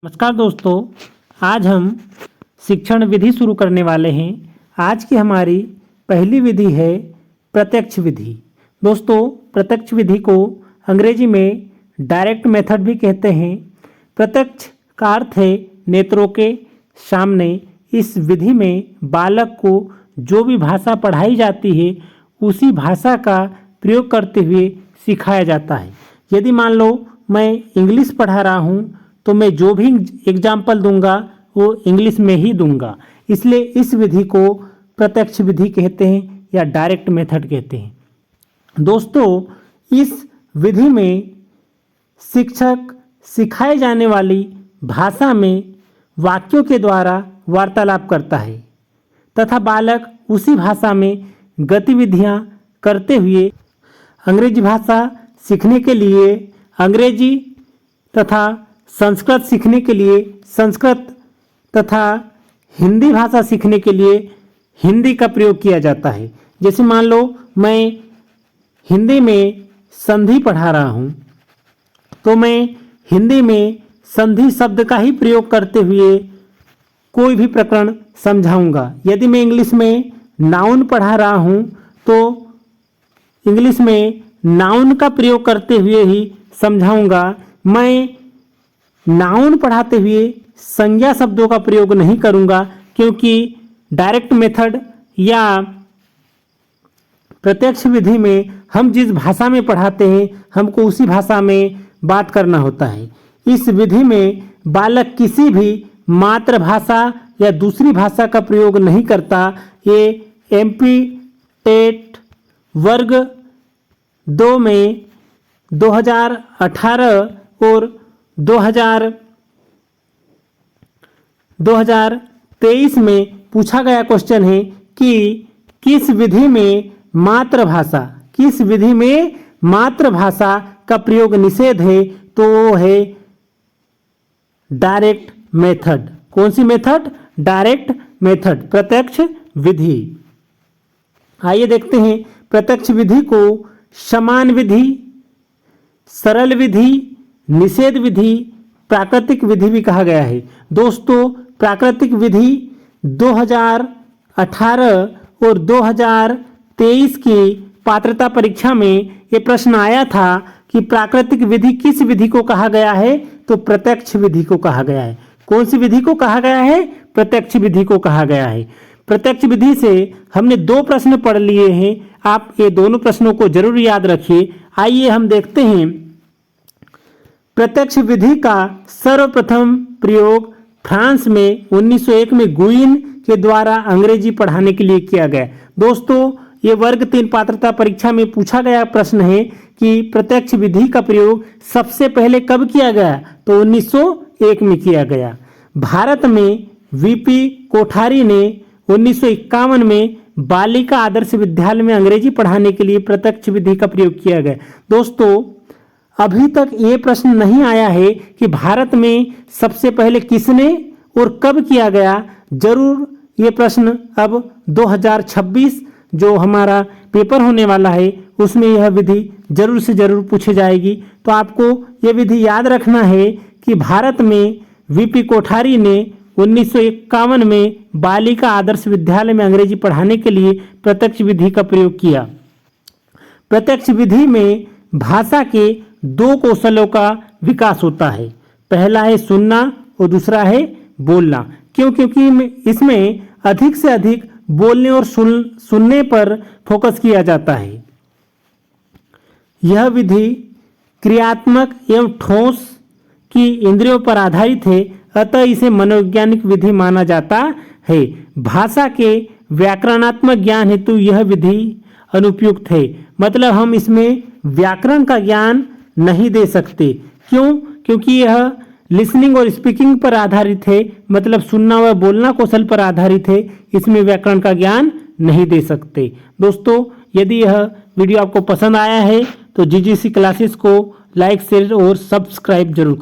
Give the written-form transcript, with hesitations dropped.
नमस्कार दोस्तों, आज हम शिक्षण विधि शुरू करने वाले हैं। आज की हमारी पहली विधि है प्रत्यक्ष विधि। दोस्तों, प्रत्यक्ष विधि को अंग्रेजी में डायरेक्ट मेथड भी कहते हैं। प्रत्यक्ष का अर्थ है नेत्रों के सामने। इस विधि में बालक को जो भी भाषा पढ़ाई जाती है उसी भाषा का प्रयोग करते हुए सिखाया जाता है। यदि मान लो मैं इंग्लिश पढ़ा रहा हूँ तो मैं जो भी एग्जाम्पल दूंगा वो इंग्लिश में ही दूंगा। इसलिए इस विधि को प्रत्यक्ष विधि कहते हैं या डायरेक्ट मेथड कहते हैं। दोस्तों, इस विधि में शिक्षक सिखाए जाने वाली भाषा में वाक्यों के द्वारा वार्तालाप करता है तथा बालक उसी भाषा में गतिविधियां करते हुए अंग्रेजी भाषा सीखने के लिए अंग्रेजी तथा संस्कृत सीखने के लिए संस्कृत तथा हिंदी भाषा सीखने के लिए हिंदी का प्रयोग किया जाता है। जैसे मान लो मैं हिंदी में संधि पढ़ा रहा हूँ तो मैं हिंदी में संधि शब्द का ही प्रयोग करते हुए कोई भी प्रकरण समझाऊंगा। यदि मैं इंग्लिश में नाउन पढ़ा रहा हूँ तो इंग्लिश में नाउन का प्रयोग करते हुए ही समझाऊंगा। मैं नाउन पढ़ाते हुए संज्ञा शब्दों का प्रयोग नहीं करूंगा, क्योंकि डायरेक्ट मेथड या प्रत्यक्ष विधि में हम जिस भाषा में पढ़ाते हैं हमको उसी भाषा में बात करना होता है। इस विधि में बालक किसी भी मातृभाषा या दूसरी भाषा का प्रयोग नहीं करता। ये एमपी टेट वर्ग 2 में 2018 और 2023 में पूछा गया क्वेश्चन है कि किस विधि में मातृभाषा का प्रयोग निषेध है, तो वो है डायरेक्ट मेथड। कौन सी मेथड? डायरेक्ट मेथड, प्रत्यक्ष विधि। आइए देखते हैं प्रत्यक्ष विधि को समान विधि, सरल विधि, निषेध विधि, प्राकृतिक विधि भी कहा गया है। दोस्तों, प्राकृतिक विधि 2018 और 2023 की पात्रता परीक्षा में ये प्रश्न आया था कि प्राकृतिक विधि किस विधि को कहा गया है, तो प्रत्यक्ष विधि को कहा गया है। कौन सी विधि को कहा गया है? प्रत्यक्ष विधि को कहा गया है। प्रत्यक्ष विधि से हमने 2 प्रश्न पढ़ लिए हैं। आप ये दोनों प्रश्नों को जरूर याद रखिए। आइए हम देखते हैं प्रत्यक्ष विधि का सर्वप्रथम प्रयोग फ्रांस में 1901 में गुइन के द्वारा अंग्रेजी पढ़ाने के लिए किया गया। दोस्तों, ये वर्ग 3 पात्रता परीक्षा में पूछा गया प्रश्न है कि प्रत्यक्ष विधि का प्रयोग सबसे पहले कब किया गया, तो 1901 में किया गया। भारत में वीपी कोठारी ने 1951 में बालिका आदर्श विद्यालय में अंग्रेजी पढ़ाने के लिए प्रत्यक्ष विधि का प्रयोग किया गया। दोस्तों, अभी तक ये प्रश्न नहीं आया है कि भारत में सबसे पहले किसने और कब किया गया। जरूर ये प्रश्न अब 2026 जो हमारा पेपर होने वाला है उसमें यह विधि जरूर से जरूर पूछी जाएगी। तो आपको यह विधि याद रखना है कि भारत में वीपी कोठारी ने 1951 में बालिका आदर्श विद्यालय में अंग्रेजी पढ़ाने के लिए प्रत्यक्ष विधि का प्रयोग किया। प्रत्यक्ष विधि में भाषा के 2 कौशलों का विकास होता है। पहला है सुनना और दूसरा है बोलना। क्योंकि इसमें अधिक से अधिक बोलने और सुनने पर फोकस किया जाता है। यह विधि क्रियात्मक एवं ठोस की इंद्रियों पर आधारित है, अतः इसे मनोवैज्ञानिक विधि माना जाता है। भाषा के व्याकरणात्मक ज्ञान हेतु यह विधि अनुपयुक्त है। मतलब हम इसमें व्याकरण का ज्ञान नहीं दे सकते। क्यों? क्योंकि यह लिसनिंग और स्पीकिंग पर आधारित है, मतलब सुनना व बोलना कौशल पर आधारित है। इसमें व्याकरण का ज्ञान नहीं दे सकते। दोस्तों, यदि यह वीडियो आपको पसंद आया है तो जीजीसी क्लासेस को लाइक, शेयर और सब्सक्राइब जरूर करें।